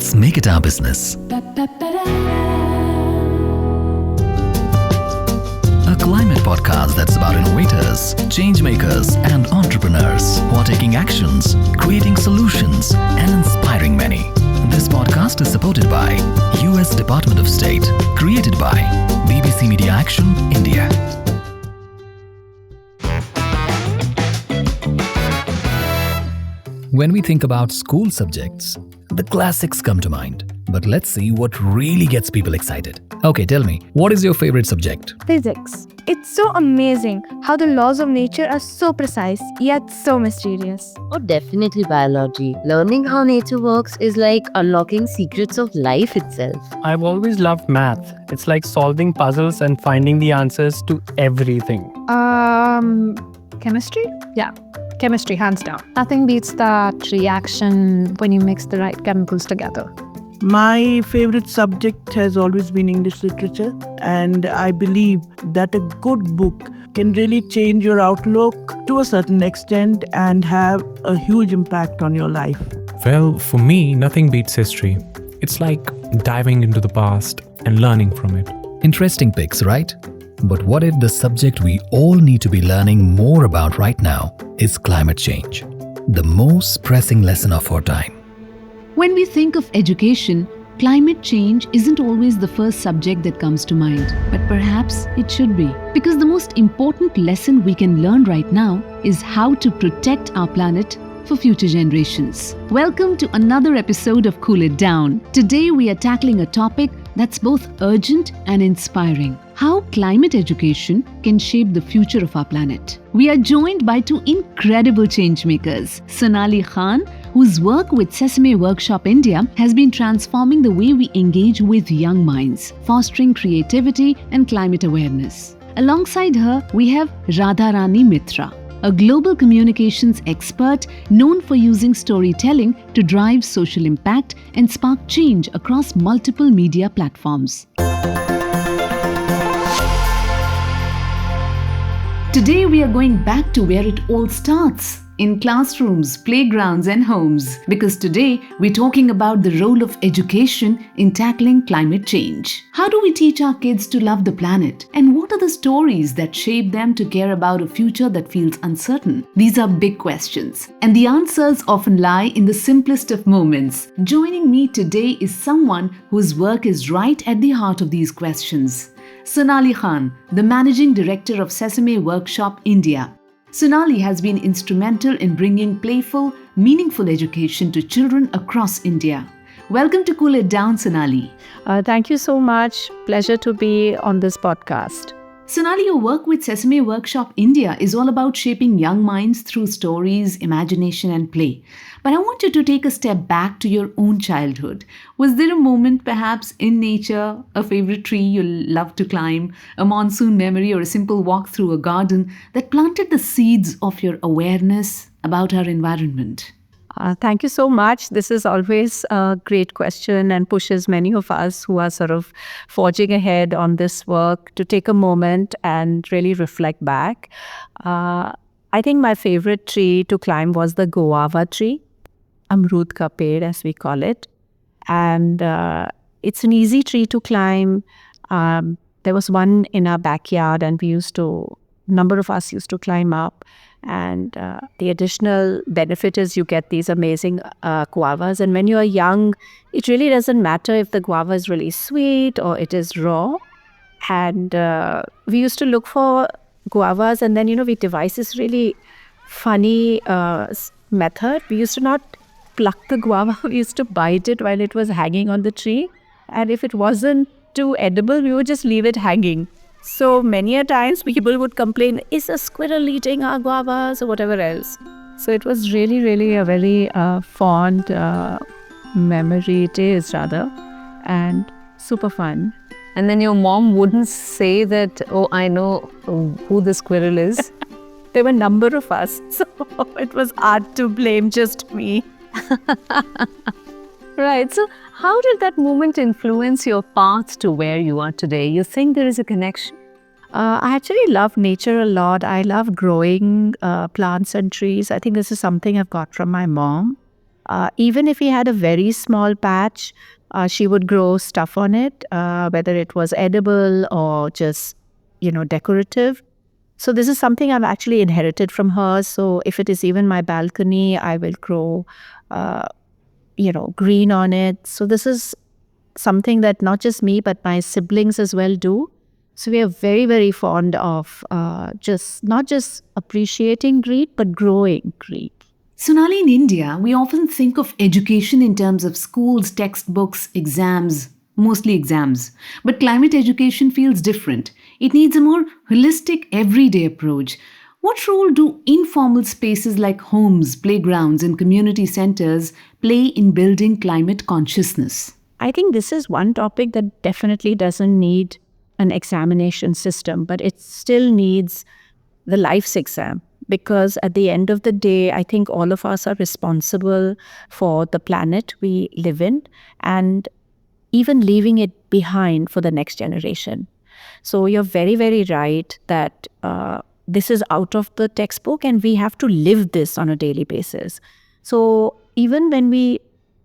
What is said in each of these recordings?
let's make it our business. A climate podcast that's about innovators, change makers, and entrepreneurs who are taking actions, creating solutions, and inspiring many. This podcast is supported by US Department of State, created by BBC Media Action, India. When we think about school subjects, the classics come to mind. But let's see what really gets people excited. Okay, tell me, what is your favorite subject? Physics. It's so amazing how the laws of nature are so precise yet so mysterious. Oh, definitely biology. Learning how nature works is like unlocking secrets of life itself. I've always loved math. It's like solving puzzles and finding the answers to everything. Chemistry? Yeah. Chemistry, hands down. Nothing beats that reaction when you mix the right chemicals together. My favorite subject has always been English literature, and I believe that a good book can really change your outlook to a certain extent and have a huge impact on your life. Well, for me, nothing beats history. It's like diving into the past and learning from it. Interesting picks, right? But what if the subject we all need to be learning more about right now is climate change, the most pressing lesson of our time? When we think of education, climate change isn't always the first subject that comes to mind, but perhaps it should be. Because the most important lesson we can learn right now is how to protect our planet for future generations. Welcome to another episode of Cool It Down. Today we are tackling a topic that's both urgent and inspiring: how climate education can shape the future of our planet. We are joined by two incredible changemakers, Sonali Khan, whose work with Sayema Workshop India has been transforming the way we engage with young minds, fostering creativity and climate awareness. Alongside her, we have Radharani Mitra, a global communications expert known for using storytelling to drive social impact and spark change across multiple media platforms. Today we are going back to where it all starts, in classrooms, playgrounds and homes, because today we're talking about the role of education in tackling climate change. How do we teach our kids to love the planet? And what are the stories that shape them to care about a future that feels uncertain? These are big questions, and the answers often lie in the simplest of moments. Joining me today is someone whose work is right at the heart of these questions. Sonali Khan, the Managing Director of Sayema Workshop India. Sonali has been instrumental in bringing playful, meaningful education to children across India. Welcome to Cool It Down, Sonali. Thank you so much. Pleasure to be on this podcast. Sonali, your work with Sayema Workshop India is all about shaping young minds through stories, imagination and play. But I want you to take a step back to your own childhood. Was there a moment perhaps in nature, a favorite tree you loved to climb, a monsoon memory or a simple walk through a garden that planted the seeds of your awareness about our environment? Thank you so much. This is always a great question and pushes many of us who are sort of forging ahead on this work to take a moment and really reflect back. I think my favorite tree to climb was the guava tree, Amrut ka ped as we call it. And it's an easy tree to climb. There was one in our backyard and number of us used to climb up. And the additional benefit is you get these amazing guavas. And when you're young, it really doesn't matter if the guava is really sweet or it is raw. And we used to look for guavas, and then, we devised this really funny method. We used to not pluck the guava, we used to bite it while it was hanging on the tree. And if it wasn't too edible, we would just leave it hanging. So many a times people would complain, is a squirrel eating our guavas or whatever else. So it was really, really a very fond memory. It is rather, and super fun. And then your mom wouldn't say that, oh, I know who the squirrel is. There were a number of us, so it was hard to blame just me. Right. So how did that moment influence your path to where you are today? You think there is a connection? I actually love nature a lot. I love growing plants and trees. I think this is something I've got from my mom. Even if he had a very small patch, she would grow stuff on it, whether it was edible or just, decorative. So this is something I've actually inherited from her. So if it is even my balcony, I will grow, green on it. So this is something that not just me, but my siblings as well do. So we are very, very fond of not just appreciating green, but growing green. Sonali, in India, we often think of education in terms of schools, textbooks, exams, mostly exams. But climate education feels different. It needs a more holistic, everyday approach. What role do informal spaces like homes, playgrounds, and community centers play in building climate consciousness? I think this is one topic that definitely doesn't need an examination system, but it still needs the life's exam. Because at the end of the day, I think all of us are responsible for the planet we live in and even leaving it behind for the next generation. So you're very, very right that this is out of the textbook and we have to live this on a daily basis. So even when we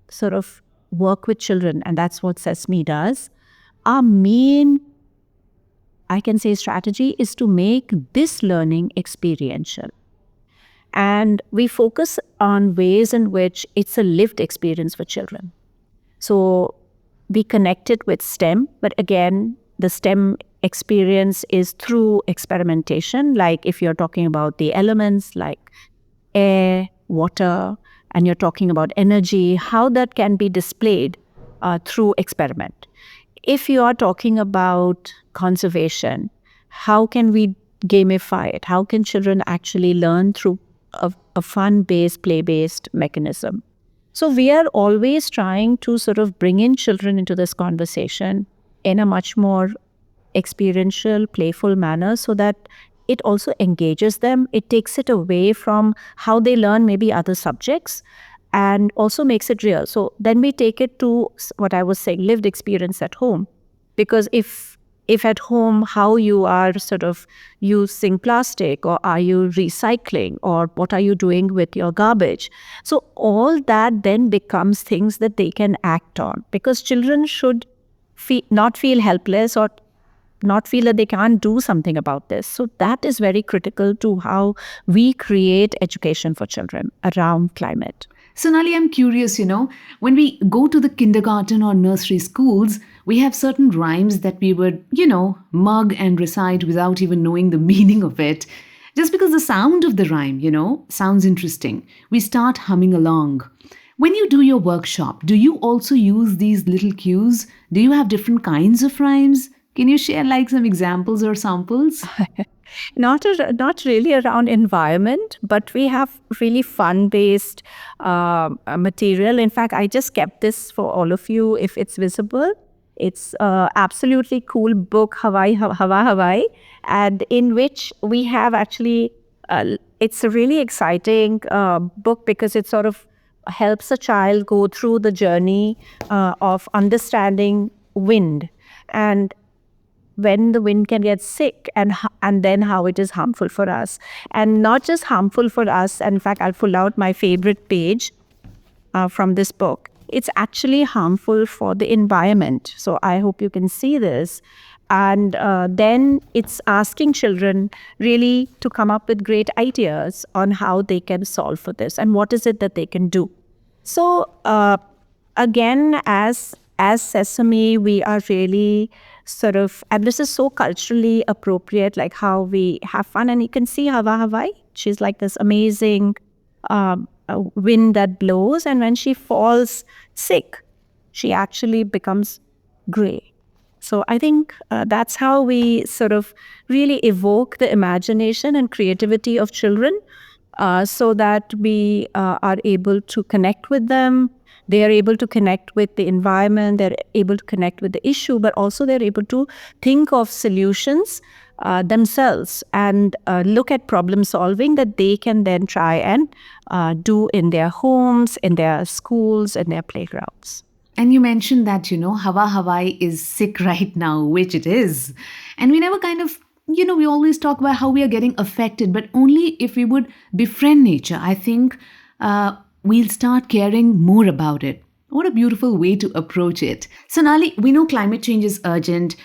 sort of work with children, and that's what Sesame does, our main, I can say, strategy is to make this learning experiential. And we focus on ways in which it's a lived experience for children. So we connect it with STEM, but again, the STEM experience is through experimentation. Like if you're talking about the elements like air, water, and you're talking about energy, how that can be displayed through experiment. If you are talking about conservation, how can we gamify it? How can children actually learn through a fun-based, play-based mechanism? So we are always trying to sort of bring in children into this conversation in a much more experiential, playful manner so that it also engages them. It takes it away from how they learn maybe other subjects and also makes it real. So then we take it to what I was saying, lived experience at home. Because if at home, how you are sort of using plastic, or are you recycling, or what are you doing with your garbage? So all that then becomes things that they can act on, because children should not feel helpless or not feel that they can't do something about this. So that is very critical to how we create education for children around climate. Sonali, I'm curious, when we go to the kindergarten or nursery schools, we have certain rhymes that we would, mug and recite without even knowing the meaning of it. Just because the sound of the rhyme, sounds interesting. We start humming along. When you do your workshop, do you also use these little cues? Do you have different kinds of rhymes? Can you share like some examples or samples? Not really around environment, but we have really fun-based material. In fact, I just kept this for all of you if it's visible. It's absolutely cool book, Hawa Hawai, and in which we have actually, it's a really exciting book because it sort of helps a child go through the journey of understanding wind and when the wind can get sick and then how it is harmful for us. And not just harmful for us, in fact, I'll pull out my favorite page from this book. It's actually harmful for the environment. So I hope you can see this. And then it's asking children really to come up with great ideas on how they can solve for this and what is it that they can do. So again, as Sesame, we are really sort of, and this is so culturally appropriate, like how we have fun. And you can see Hawa Hawai. She's like this amazing wind that blows. And when she falls sick, she actually becomes gray. So I think that's how we sort of really evoke the imagination and creativity of children so that we are able to connect with them. They are able to connect with the environment, they're able to connect with the issue, but also they're able to think of solutions themselves and look at problem solving that they can then try and do in their homes, in their schools, in their playgrounds. And you mentioned that, Hawa Hawai is sick right now, which it is. And we never kind of, we always talk about how we are getting affected, but only if we would befriend nature. I think we'll start caring more about it. What a beautiful way to approach it. Sonali, we know climate change is urgent,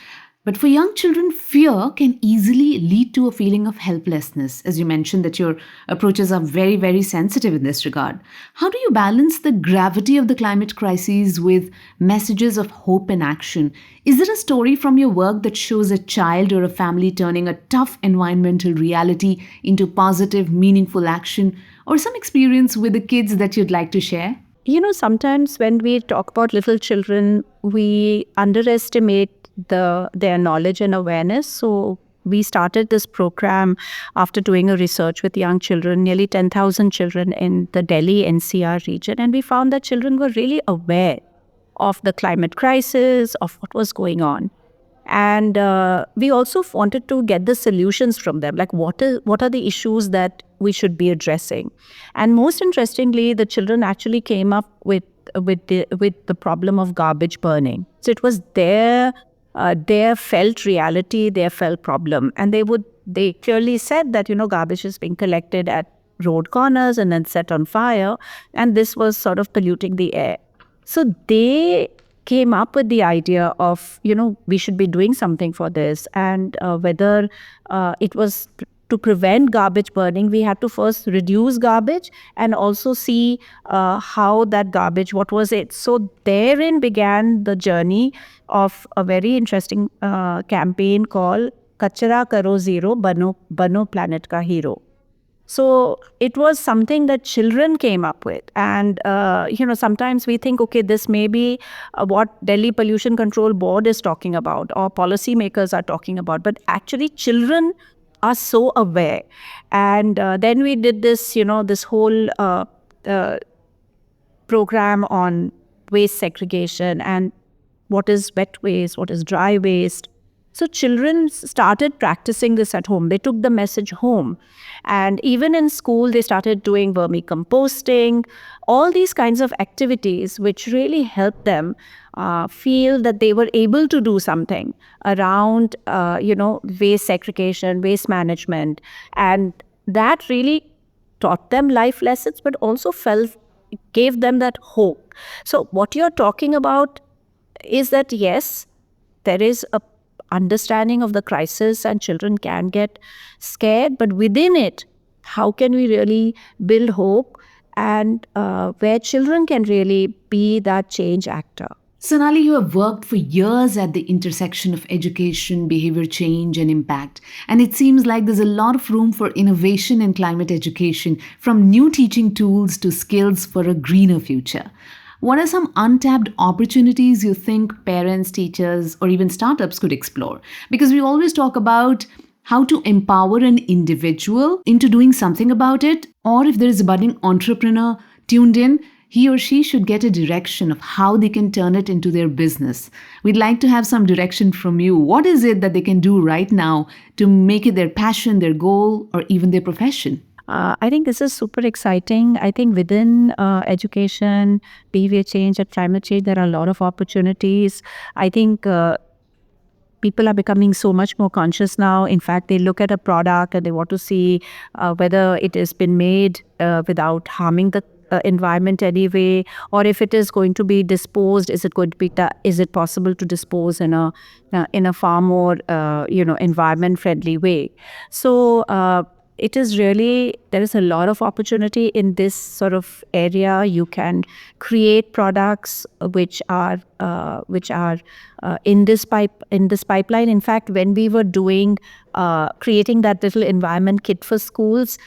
but for young children, fear can easily lead to a feeling of helplessness. As you mentioned, that your approaches are very, very sensitive in this regard. How do you balance the gravity of the climate crisis with messages of hope and action? Is there a story from your work that shows a child or a family turning a tough environmental reality into positive, meaningful action, or some experience with the kids that you'd like to share? Sometimes when we talk about little children, we underestimate their knowledge and awareness. So we started this program after doing a research with young children, nearly 10,000 children in the Delhi NCR region. And we found that children were really aware of the climate crisis, of what was going on. And we also wanted to get the solutions from them, like what are the issues that we should be addressing. And most interestingly, the children actually came up with the problem of garbage burning. So it was their felt reality, their felt problem. And they clearly said that, garbage is being collected at road corners and then set on fire. And this was sort of polluting the air. So they came up with the idea of, we should be doing something for this. And whether it was to prevent garbage burning, we had to first reduce garbage and also see how that garbage, what was it. So therein began the journey of a very interesting campaign called Kachara Karo Zero, Bano Planet Ka Hero. So it was something that children came up with. And, sometimes we think, okay, this may be what Delhi Pollution Control Board is talking about or policymakers are talking about. But actually, children are so aware. And then we did this, this whole program on waste segregation and what is wet waste, what is dry waste. So children started practicing this at home. They took the message home. And even in school, they started doing vermicomposting, all these kinds of activities which really helped them feel that they were able to do something around, waste segregation, waste management. And that really taught them life lessons, but also gave them that hope. So what you're talking about is that, yes, there is a understanding of the crisis and children can get scared, but within it, how can we really build hope and where children can really be that change actor? Sonali, you have worked for years at the intersection of education, behavior change, and impact. And it seems like there's a lot of room for innovation in climate education, from new teaching tools to skills for a greener future. What are some untapped opportunities you think parents, teachers, or even startups could explore? Because we always talk about how to empower an individual into doing something about it, or if there is a budding entrepreneur tuned in, he or she should get a direction of how they can turn it into their business. We'd like to have some direction from you. What is it that they can do right now to make it their passion, their goal, or even their profession? I think this is super exciting. I think within education, behavior change and climate change, there are a lot of opportunities. I think people are becoming so much more conscious now. In fact, they look at a product and they want to see whether it has been made without harming the environment anyway, or if it is going to be disposed, is it possible to dispose in a far more environment friendly way. So it is really, there is a lot of opportunity in this sort of area. You can create products which are in this pipeline. In fact, when we were doing creating that little environment kit for schools,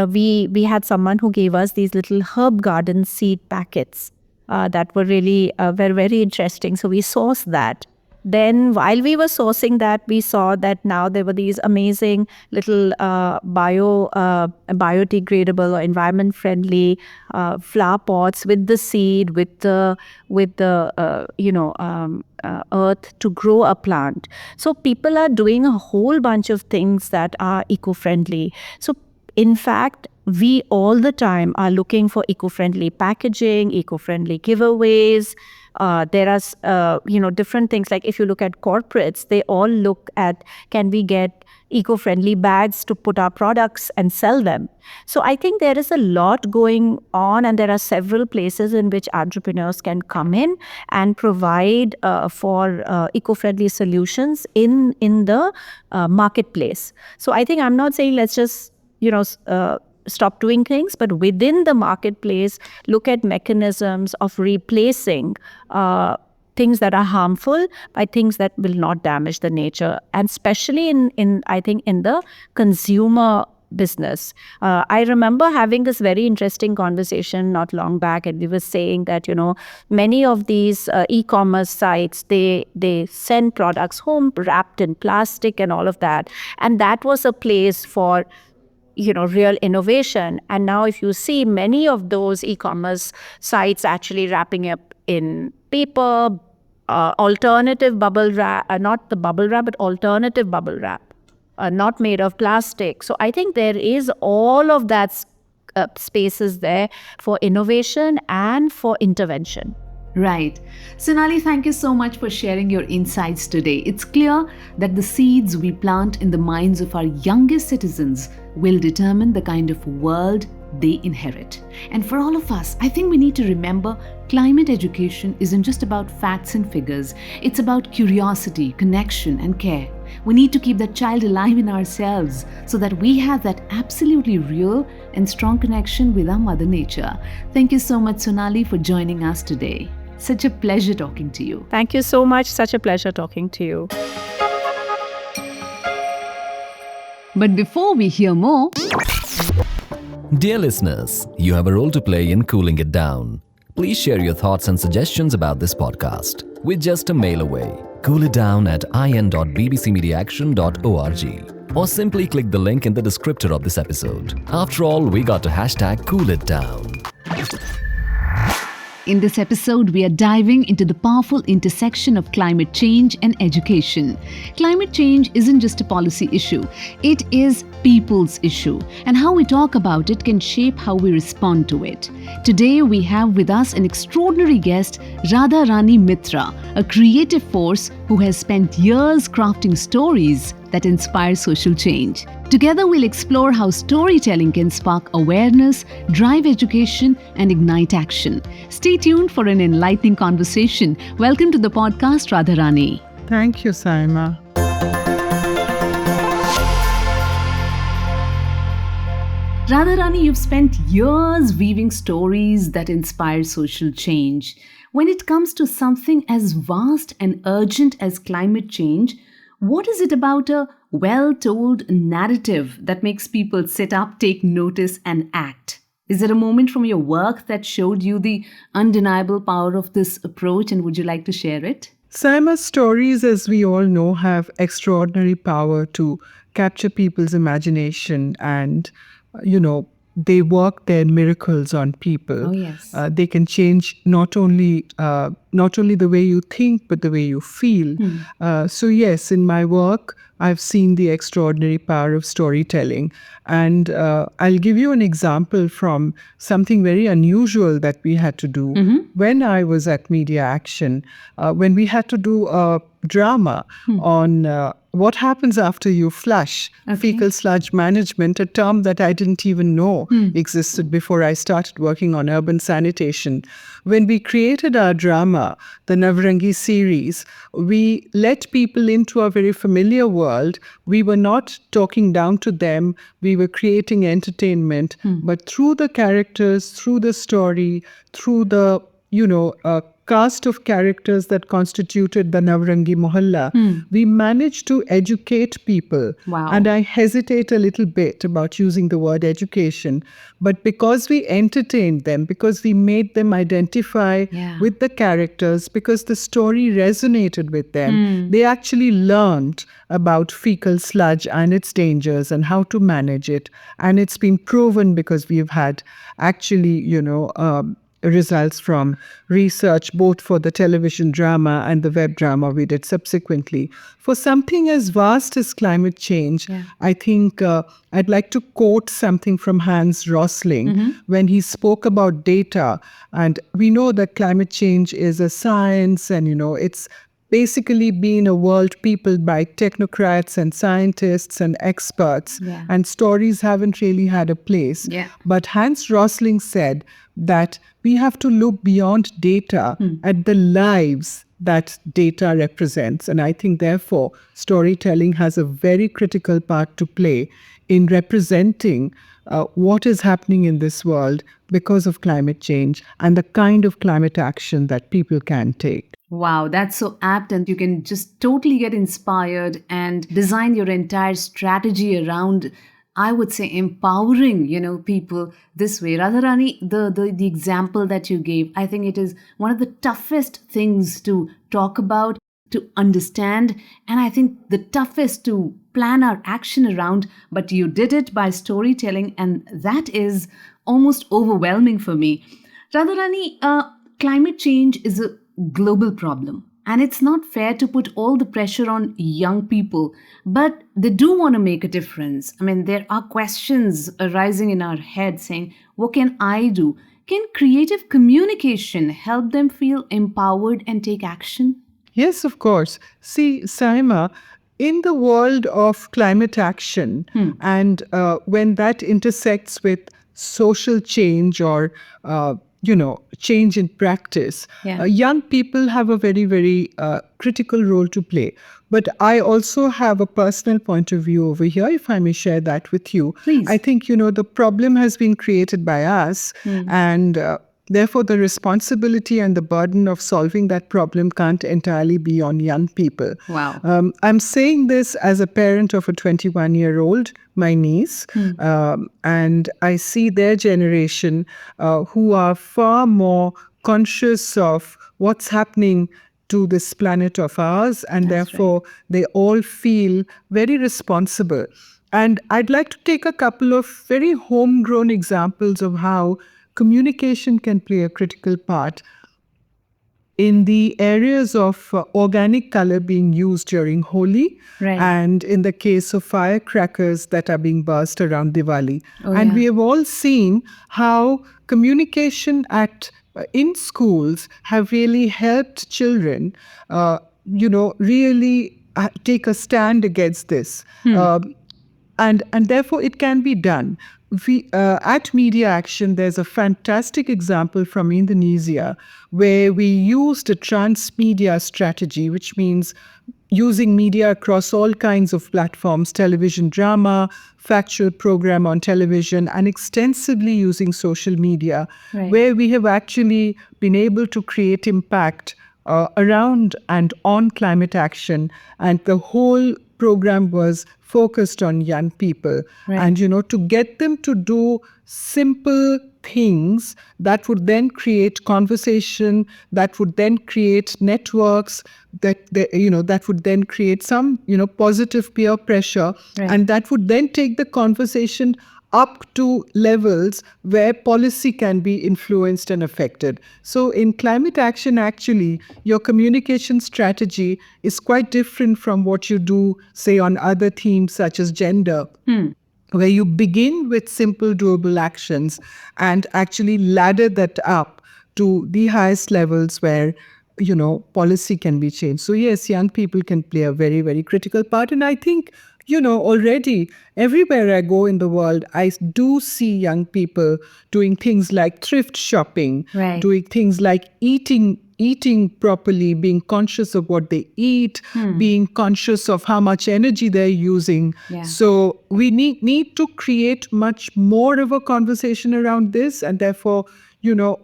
we had someone who gave us these little herb garden seed packets that were really very, very interesting. So we sourced that. Then while we were sourcing that, we saw that now there were these amazing little biodegradable or environment friendly flower pots with the seed, with the earth to grow a plant. So people are doing a whole bunch of things that are eco-friendly. So in fact, we all the time are looking for eco-friendly packaging, eco-friendly giveaways, There are, different things. Like if you look at corporates, they all look at, can we get eco-friendly bags to put our products and sell them? So I think there is a lot going on, and there are several places in which entrepreneurs can come in and provide for eco-friendly solutions in the marketplace. So I think I'm not saying let's just, stop doing things, but within the marketplace, look at mechanisms of replacing things that are harmful by things that will not damage the nature, and especially in I think in the consumer business. I remember having this very interesting conversation not long back, and we were saying that many of these e-commerce sites, they send products home wrapped in plastic and all of that, and that was a place for real innovation. And now if you see many of those e-commerce sites actually wrapping up in paper, alternative bubble wrap, not the bubble wrap, but alternative bubble wrap, not made of plastic. So I think there is all of that spaces there for innovation and for intervention. Right. Sonali, thank you so much for sharing your insights today. It's clear that the seeds we plant in the minds of our youngest citizens will determine the kind of world they inherit. And for all of us, I think we need to remember climate education isn't just about facts and figures. It's about curiosity, connection, and care. We need to keep that child alive in ourselves so that we have that absolutely real and strong connection with our Mother Nature. Thank you so much, Sonali, for joining us today. Such a pleasure talking to you. Thank you so much. Such a pleasure talking to you. But before we hear more, Dear listeners, you have a role to play in cooling it down. Please share your thoughts and suggestions about this podcast with just a mail away. Cool it down at in.bbcmediaaction.org or simply click the link in the descriptor of this episode. After all, we got to hashtag cool it down. in this episode, we are diving into the powerful intersection of climate change and education. Climate change isn't just a policy issue, it is people's issue, and how we talk about it can shape how we respond to it. Today, we have with us an extraordinary guest, Radharani Mitra, a creative force who has spent years crafting stories that inspire social change. Together, we'll explore how storytelling can spark awareness, drive education, and ignite action. Stay tuned for an enlightening conversation. Welcome to the podcast, Radharani. Thank you, Sayema. Radharani, you've spent years weaving stories that inspire social change. When it comes to something as vast and urgent as climate change, what is it about a well-told narrative that makes people sit up, take notice, and act? Is there a moment from your work that showed you the undeniable power of this approach, and would you like to share it? Sayema's stories, as we all know, have extraordinary power to capture people's imagination and, they work their miracles on people. Oh, yes. They can change not only the way you think, but the way you feel. So yes, in my work, I've seen the extraordinary power of storytelling. And I'll give you an example from something very unusual that we had to do when I was at Media Action, when we had to do a drama on what happens after you flush, fecal sludge management, a term that I didn't even know existed before I started working on urban sanitation. When we created our drama, the Navrangi series, we let people into a very familiar world. We were not talking down to them. We were creating entertainment. But through the characters, through the story, through the, cast of characters that constituted the Navrangi Mohalla, we managed to educate people. Wow. And I hesitate a little bit about using the word education, but because we entertained them, because we made them identify with the characters, because the story resonated with them, they actually learned about fecal sludge and its dangers and how to manage it. And it's been proven because we've had actually, results from research, both for the television drama and the web drama we did subsequently. For something as vast as climate change, I think I'd like to quote something from Hans Rosling when he spoke about data. And we know that climate change is a science, and it's basically been a world peopled by technocrats and scientists and experts, and stories haven't really had a place. But Hans Rosling said that we have to look beyond data at the lives that data represents. And I think, therefore, storytelling has a very critical part to play in representing what is happening in this world because of climate change and the kind of climate action that people can take. Wow, that's so apt, and you can just totally get inspired and design your entire strategy around, I would say, empowering, people this way. Radharani, the example that you gave, I think it is one of the toughest things to talk about, to understand, and I think the toughest to plan our action around, but you did it by storytelling, and that is almost overwhelming for me. Radharani, climate change is a global problem, and it's not fair to put all the pressure on young people, but they do want to make a difference. I mean, there are questions arising in our head saying, what can I do? Can creative communication help them feel empowered and take action? Yes, of course. See, Sayema, in the world of climate action, and when that intersects with social change or change in practice, young people have a very, very critical role to play. But I also have a personal point of view over here, if I may share that with you. Please. I think, the problem has been created by us, and therefore, the responsibility and the burden of solving that problem can't entirely be on young people. Wow. I'm saying this as a parent of a 21-year-old, my niece, and I see their generation who are far more conscious of what's happening to this planet of ours, and therefore they all feel very responsible. And I'd like to take a couple of very homegrown examples of how communication can play a critical part in the areas of organic color being used during Holi, and in the case of firecrackers that are being burst around Diwali. We have all seen how communication in schools have really helped children, really take a stand against this. And therefore, it can be done. At Media Action, there's a fantastic example from Indonesia where we used a transmedia strategy, which means using media across all kinds of platforms, television drama, factual program on television, and extensively using social media, where we have actually been able to create impact around and on climate action. And the whole program was focused on young people. And, to get them to do simple things that would then create conversation, that would then create networks, that would then create some, positive peer pressure, and that would then take the conversation up to levels where policy can be influenced and affected. So in climate action, actually, your communication strategy is quite different from what you do, say, on other themes such as gender, where you begin with simple, doable actions and actually ladder that up to the highest levels where policy can be changed. So yes, young people can play a very, very critical part. And I think, already everywhere I go in the world, I do see young people doing things like thrift shopping, doing things like eating properly, being conscious of what they eat, being conscious of how much energy they're using. So we need to create much more of a conversation around this, and therefore,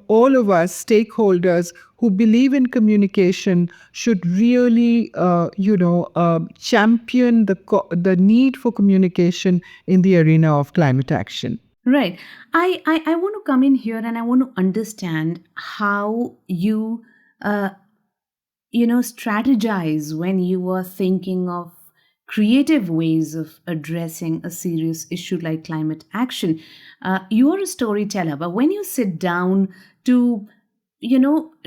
all of us stakeholders who believe in communication should really, champion the need for communication in the arena of climate action. Right. I want to come in here and I want to understand how you, strategize when you are thinking of creative ways of addressing a serious issue like climate action. You are a storyteller, but when you sit down to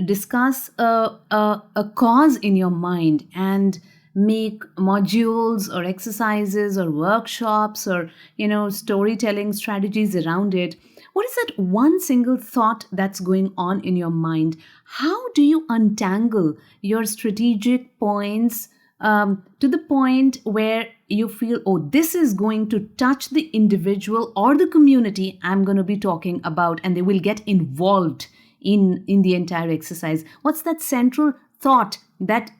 discuss a cause in your mind and make modules or exercises or workshops or storytelling strategies around it, what is that one single thought that's going on in your mind? How do you untangle your strategic points to the point where you feel, oh, this is going to touch the individual or the community I'm going to be talking about, and they will get involved in the entire exercise? What's that central thought that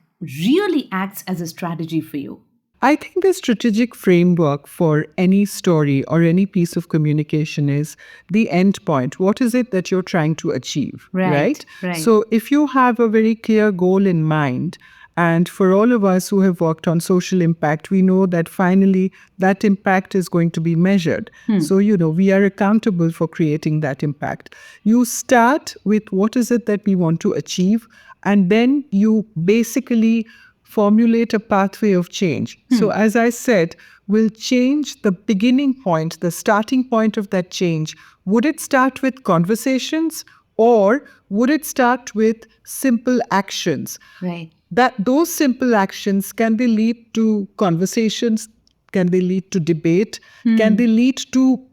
really acts as a strategy for you? I think the strategic framework for any story or any piece of communication is the end point. What is it that you're trying to achieve? Right. So if you have a very clear goal in mind, and for all of us who have worked on social impact, we know that finally that impact is going to be measured. So, we are accountable for creating that impact. You start with what is it that we want to achieve, and then you basically formulate a pathway of change. So as I said, we'll change the beginning point, the starting point of that change. Would it start with conversations, or would it start with simple actions? Right. That those simple actions, can they lead to conversations? Can they lead to debate? Can they lead to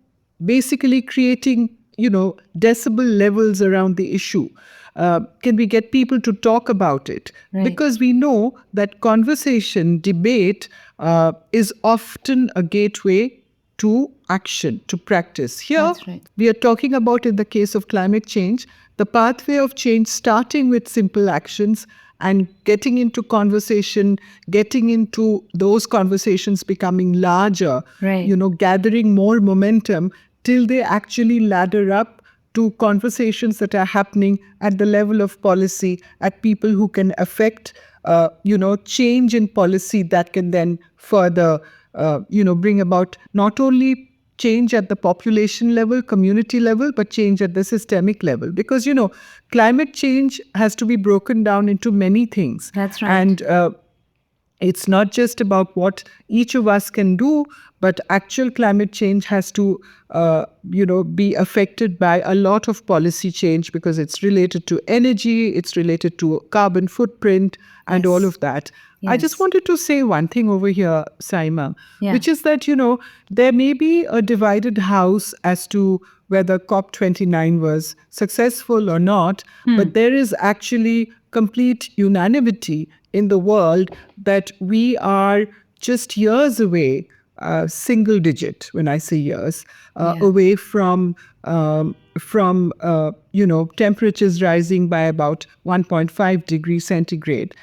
basically creating, decibel levels around the issue? Can we get people to talk about it? Right. Because we know that conversation, debate is often a gateway to action, to practice. Here, That's right. we are talking about, in the case of climate change, the pathway of change starting with simple actions and getting into conversation, getting into those conversations becoming larger, Right. gathering more momentum till they actually ladder up to conversations that are happening at the level of policy, at people who can affect, change in policy that can then further, bring about not only change at the population level, community level, but change at the systemic level. Because, climate change has to be broken down into many things. That's right. And it's not just about what each of us can do, but actual climate change has to, be affected by a lot of policy change, because it's related to energy, it's related to carbon footprint, and all of that. I just Yes. wanted to say one thing over here, Sayema, Yeah. which is that, there may be a divided house as to whether COP29 was successful or not, but there is actually complete unanimity in the world that we are just years away, single digit, when I say years, away from temperatures rising by about 1.5 degrees centigrade,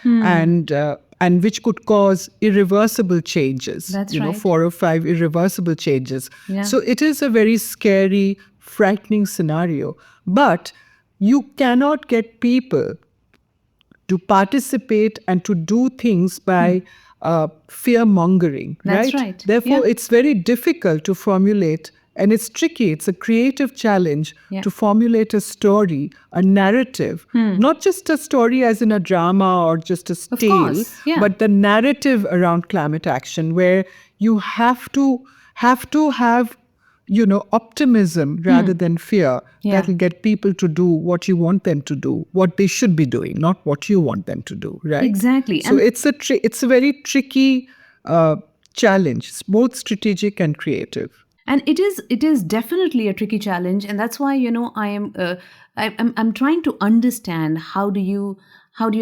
and which could cause irreversible changes. That's right. 4 or 5 irreversible changes. Yeah. So it is a very scary, frightening scenario. But you cannot get people to participate and to do things by fear mongering. That's right. Therefore, Yeah. it's very difficult to formulate, and it's tricky. It's a creative challenge to formulate a story, a narrative, not just a story as in a drama or just a tale, course, yeah. but the narrative around climate action, where you have to have optimism rather than fear. Yeah. That will get people to do what you want them to do, what they should be doing, not what you want them to do, right? Exactly. So And- it's a very tricky challenge. It's both strategic and creative. And it is definitely a tricky challenge, and that's why I'm trying to understand how do you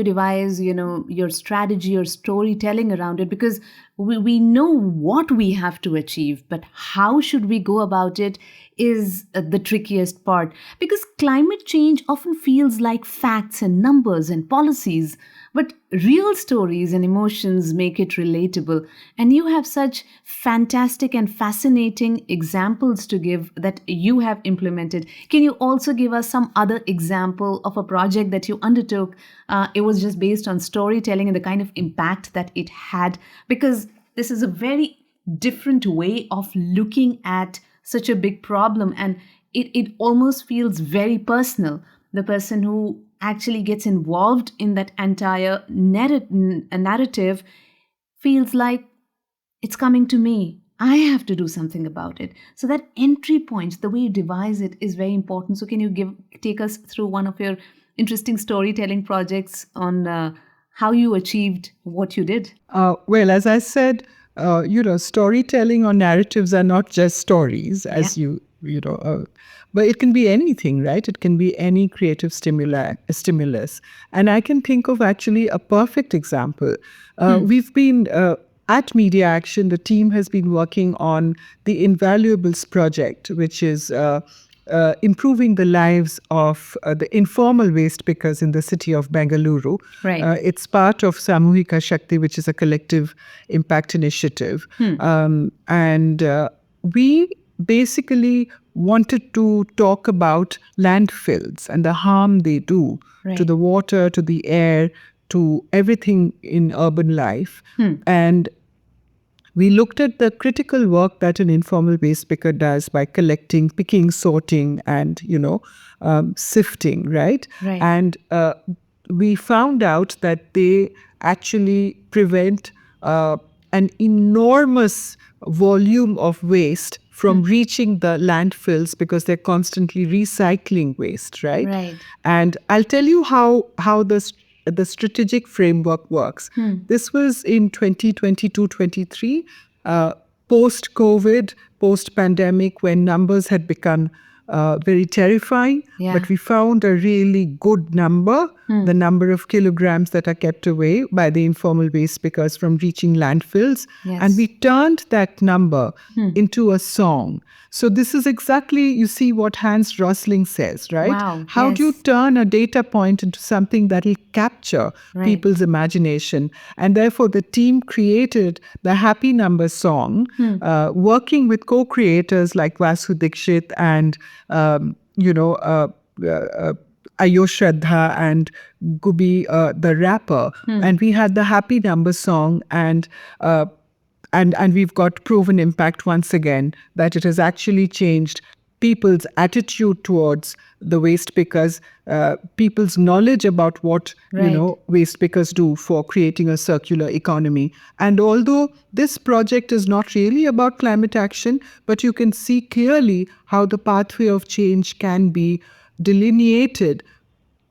devise your strategy or storytelling around it, because we know what we have to achieve, but how should we go about it is the trickiest part, because climate change often feels like facts and numbers and policies, but real stories and emotions make it relatable. And you have such fantastic and fascinating examples to give that you have implemented. Can you also give us some other example of a project that you undertook? It was just based on storytelling and the kind of impact that it had, because this is a very different way of looking at such a big problem, and it almost feels very personal. The person who actually gets involved in that entire narrative feels like it's coming to me. I have to do something about it. So that entry point, the way you devise it, is very important. So can you take us through one of your interesting storytelling projects on how you achieved what you did? Well, as I said, storytelling or narratives are not just stories, as but it can be anything, right? It can be any creative stimulus. And I can think of actually a perfect example. We've been at Media Action, the team has been working on the Invaluables project, which is improving the lives of the informal waste pickers in the city of Bengaluru. Right. It's part of Samuhika Shakti, which is a collective impact initiative. And we basically wanted to talk about landfills and the harm they do to the water, to the air, to everything in urban life. And we looked at the critical work that an informal waste picker does by collecting, picking, sorting, and sifting, right? And we found out that they actually prevent an enormous volume of waste from reaching the landfills because they're constantly recycling waste, right? Right. And I'll tell you how the strategic framework works. This was in 2022-23, post-COVID, post-pandemic, when numbers had become very terrifying. Yeah. But we found a really good number, the number of kilograms that are kept away by the informal waste pickers from reaching landfills. Yes. And we turned that number into a song. So this is exactly, you see what Hans Rosling says, right? Wow, How do you yes. turn a data point into something that will capture people's imagination? And therefore, the team created the Happy Number song, working with co-creators like Vasu Dikshit and, Ayo Shraddha and Gubi, the rapper. And we had the Happy Number song, and we've got proven impact once again that it has actually changed people's attitude towards the waste pickers, people's knowledge about what waste pickers do for creating a circular economy. And although this project is not really about climate action, but you can see clearly how the pathway of change can be delineated,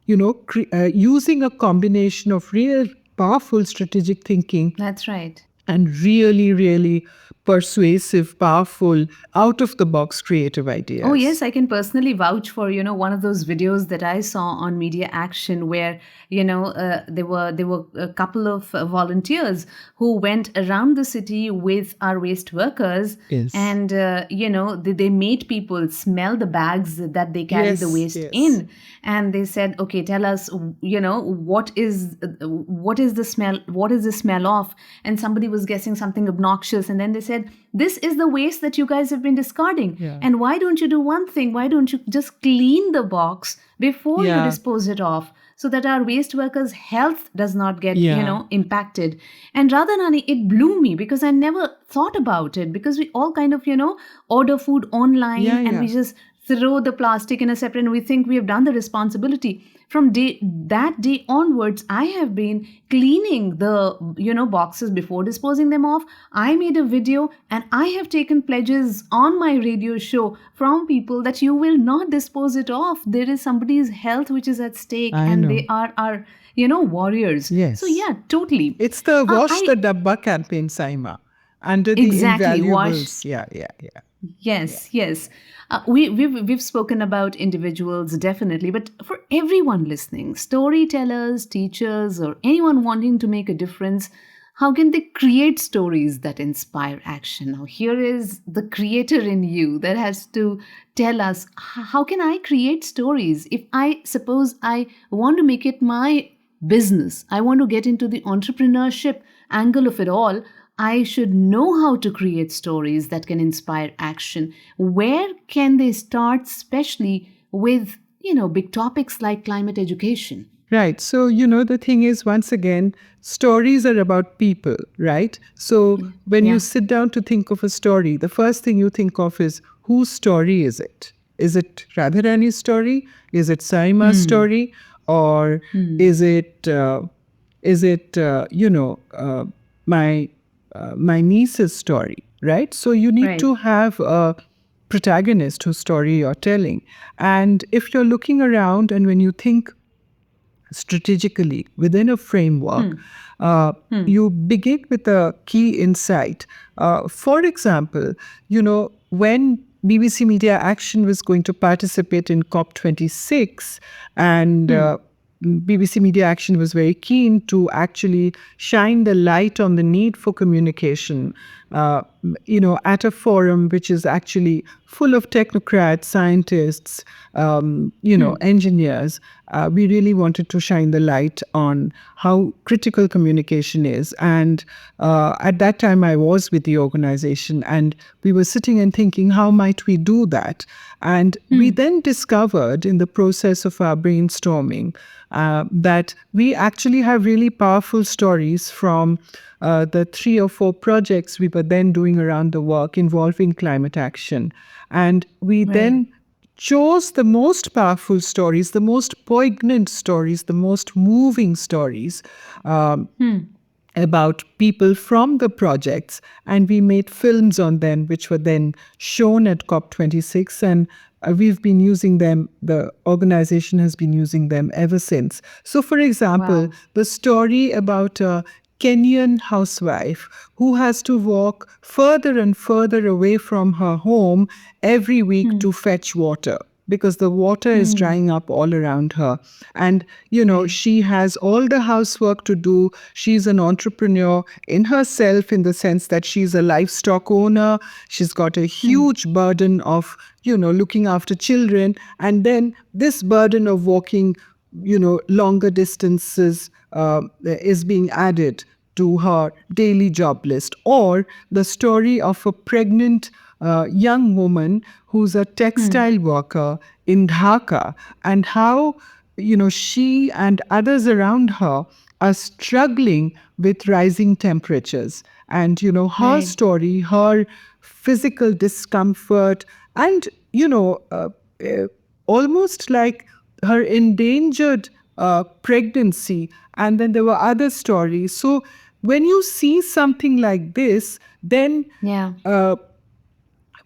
using a combination of real powerful strategic thinking. That's right. And really, really persuasive, powerful, out-of-the-box creative ideas. Oh, yes, I can personally vouch for, one of those videos that I saw on Media Action where, there were a couple of volunteers who went around the city with our waste workers. Yes. And, they made people smell the bags that they carry the waste in. And they said, okay, tell us, what is the smell? What is the smell of? And somebody was guessing something obnoxious. And then they said, this is the waste that you guys have been discarding. Yeah. And why don't you do one thing? Why don't you just clean the box before you dispose it off, so that our waste workers' health does not get, impacted? And Radharani, it blew me because I never thought about it, because we all kind of, order food online we just throw the plastic in a separate, and we think we have done the responsibility. From that day onwards, I have been cleaning the, boxes before disposing them off. I made a video and I have taken pledges on my radio show from people that you will not dispose it off. There is somebody's health which is at stake, and they are our, warriors. Yes. So yeah, totally. It's the Wash the Dabba campaign, Sayema, under the Exactly, Invaluables. Yes. We've spoken about individuals, definitely, but for everyone listening, storytellers, teachers, or anyone wanting to make a difference, how can they create stories that inspire action? Now, here is the creator in you that has to tell us, how can I create stories? If I suppose I want to make it my business, I want to get into the entrepreneurship angle of it all, I should know how to create stories that can inspire action. Where can they start, especially with, big topics like climate education? Right. So, the thing is, once again, stories are about people, right? So when you sit down to think of a story, the first thing you think of is, whose story is it? Is it Radharani's story? Is it Sayema's story? Or is it my my niece's story, right? So you need Right. to have a protagonist whose story you're telling. And if you're looking around and when you think strategically within a framework, you begin with a key insight. For example, when BBC Media Action was going to participate in COP26, and BBC Media Action was very keen to actually shine the light on the need for communication, at a forum which is actually full of technocrats, scientists, engineers. We really wanted to shine the light on how critical communication is. And at that time, I was with the organization, and we were sitting and thinking, how might we do that? And we then discovered in the process of our brainstorming that we actually have really powerful stories from the 3 or 4 projects we were then doing around the work involving climate action. And we then chose the most powerful stories, the most poignant stories, the most moving stories about people from the projects, and we made films on them, which were then shown at COP26, and we've been using them, the organization has been using them ever since. So, for example, the story about a Kenyan housewife who has to walk further and further away from her home every week to fetch water, because the water is drying up all around her. And, she has all the housework to do. She's an entrepreneur in herself, in the sense that she's a livestock owner. She's got a huge burden of, looking after children. And then this burden of walking, longer distances is being added to her daily job list. Or the story of a pregnant young woman who's a textile worker in Dhaka, and how, she and others around her are struggling with rising temperatures. And, her story, her physical discomfort, and, almost like her endangered pregnancy. And then there were other stories. So when you see something like this, then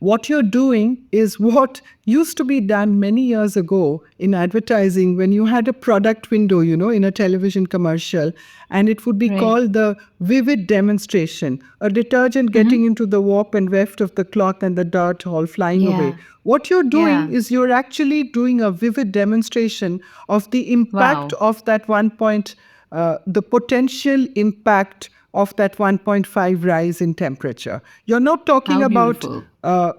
what you're doing is what used to be done many years ago in advertising, when you had a product window, in a television commercial, and it would be called the vivid demonstration, a detergent getting into the warp and weft of the cloth and the dirt all flying away. What you're doing is you're actually doing a vivid demonstration of the impact of that the potential impact of that 1.5 rise in temperature. You're not talking about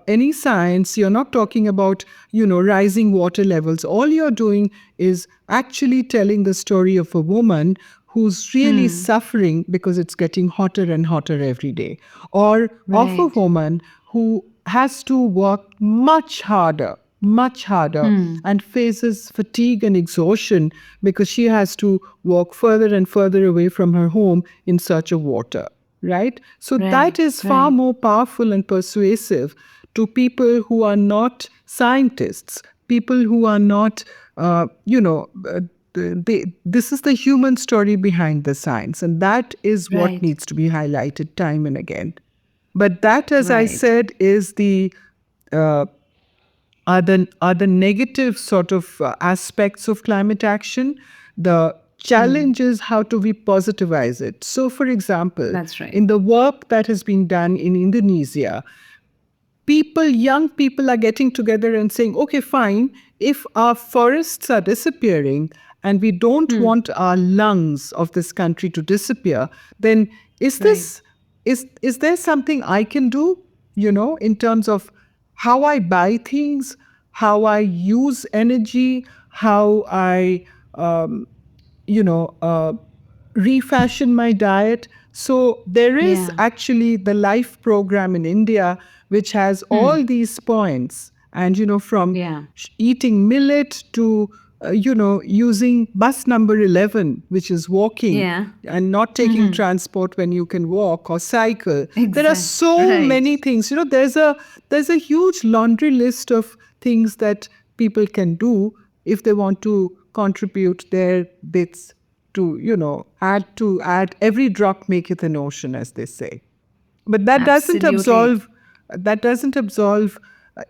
any science. You're not talking about, rising water levels. All you're doing is actually telling the story of a woman who's really suffering because it's getting hotter and hotter every day. Or of a woman who has to work much harder and faces fatigue and exhaustion because she has to walk further and further away from her home in search of water, right? So that is far more powerful and persuasive to people who are not scientists, people who are not, this is the human story behind the science, and that is what needs to be highlighted time and again. But that, as I said, is are the negative sort of aspects of climate action. The challenge is how do we positivize it. So, for example, in the work that has been done in Indonesia, young people are getting together and saying, okay, fine, if our forests are disappearing and we don't want our lungs of this country to disappear, then is there something I can do, in terms of how I buy things, how I use energy, how I, refashion my diet. So there is actually the LIFE program in India, which has all these points. And, from eating millet to, using bus number 11, which is walking and not taking transport when you can walk or cycle. There are so many things. There's a huge laundry list of things that people can do if they want to contribute their bits to, add every drop maketh an ocean, as they say. But that doesn't Absolutely. absolve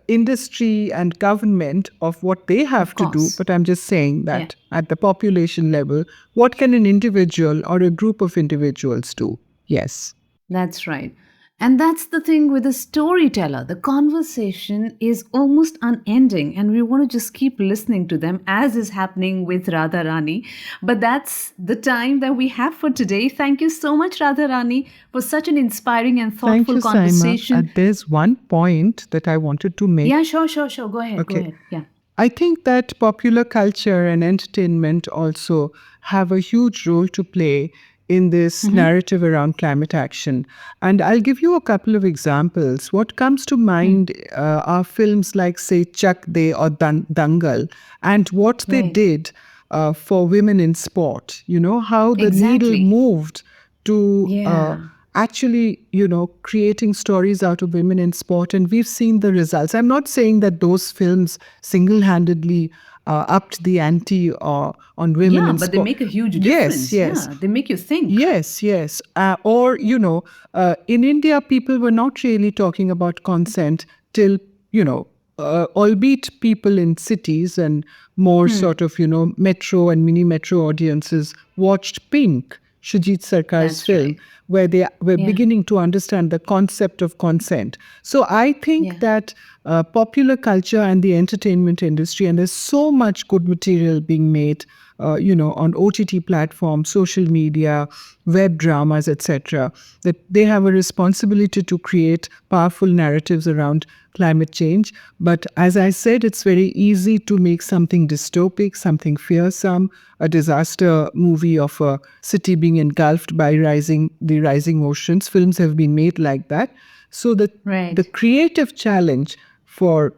industry and government of what they have Of to do. course. But I'm just saying Yeah. that at the population level, what can an individual or a group of individuals do? Yes. That's right. And that's the thing with a storyteller. The conversation is almost unending, and we want to just keep listening to them, as is happening with Radharani. But that's the time that we have for today. Thank you so much, Radharani, for such an inspiring and Thank thoughtful you, Saima. conversation. There's one point that I wanted to make. Yeah, sure. Go ahead. Go Okay. ahead. Yeah. I think that popular culture and entertainment also have a huge role to play in this narrative around climate action. And I'll give you a couple of examples. What comes to mind are films like, say, Chak De or Dangal, and what they Right. did for women in sport. You know, how the needle Exactly. moved to Yeah. actually, creating stories out of women in sport. And we've seen the results. I'm not saying that those films single-handedly upped the ante on women Yeah, in but they sport. make a huge Yes, difference. yes. Yeah, they make you think. Yes. Or, in India, people were not really talking about consent till, albeit people in cities and more sort of, metro and mini metro audiences watched Pink, Shujit Sarkar's That's film, right. where they were Yeah. beginning to understand the concept of consent. So I think Yeah. that popular culture and the entertainment industry, and there's so much good material being made, on OTT platforms, social media, web dramas, etc., that they have a responsibility to create powerful narratives around climate change. But as I said, it's very easy to make something dystopic, something fearsome, a disaster movie of a city being engulfed by the rising oceans. Films have been made like that. So the Right. creative challenge for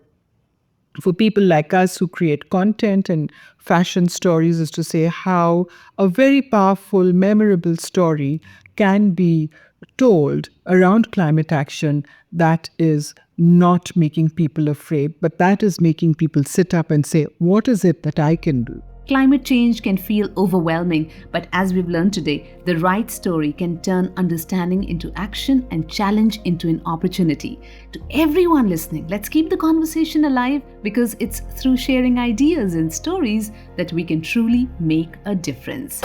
people like us who create content and fashion stories is to say how a very powerful, memorable story can be told around climate action that is not making people afraid, but that is making people sit up and say, what is it that I can do? Climate change can feel overwhelming, but as we've learned today, the right story can turn understanding into action and challenge into an opportunity. To everyone listening, let's keep the conversation alive, because it's through sharing ideas and stories that we can truly make a difference.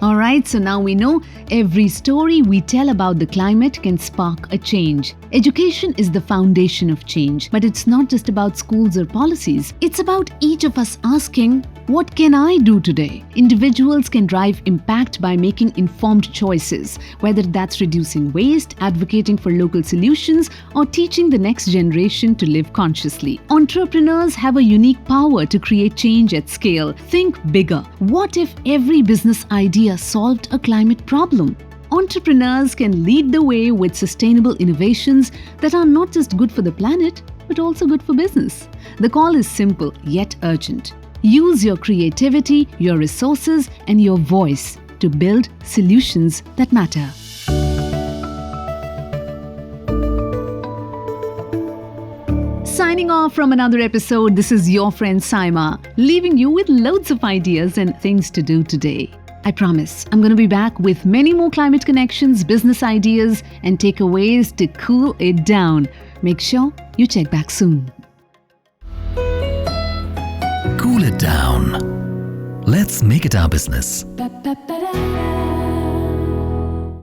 Alright, so now we know every story we tell about the climate can spark a change. Education is the foundation of change, but it's not just about schools or policies. It's about each of us asking, what can I do today? Individuals can drive impact by making informed choices, whether that's reducing waste, advocating for local solutions, or teaching the next generation to live consciously. Entrepreneurs have a unique power to create change at scale. Think bigger. What if every business idea solved a climate problem? Entrepreneurs can lead the way with sustainable innovations that are not just good for the planet, but also good for business. The call is simple yet urgent. Use your creativity, your resources, and your voice to build solutions that matter. Signing off from another episode, this is your friend Sayema, leaving you with loads of ideas and things to do today. I promise I'm going to be back with many more climate connections, business ideas, and takeaways to cool it down. Make sure you check back soon. Cool it down. Let's make it our business.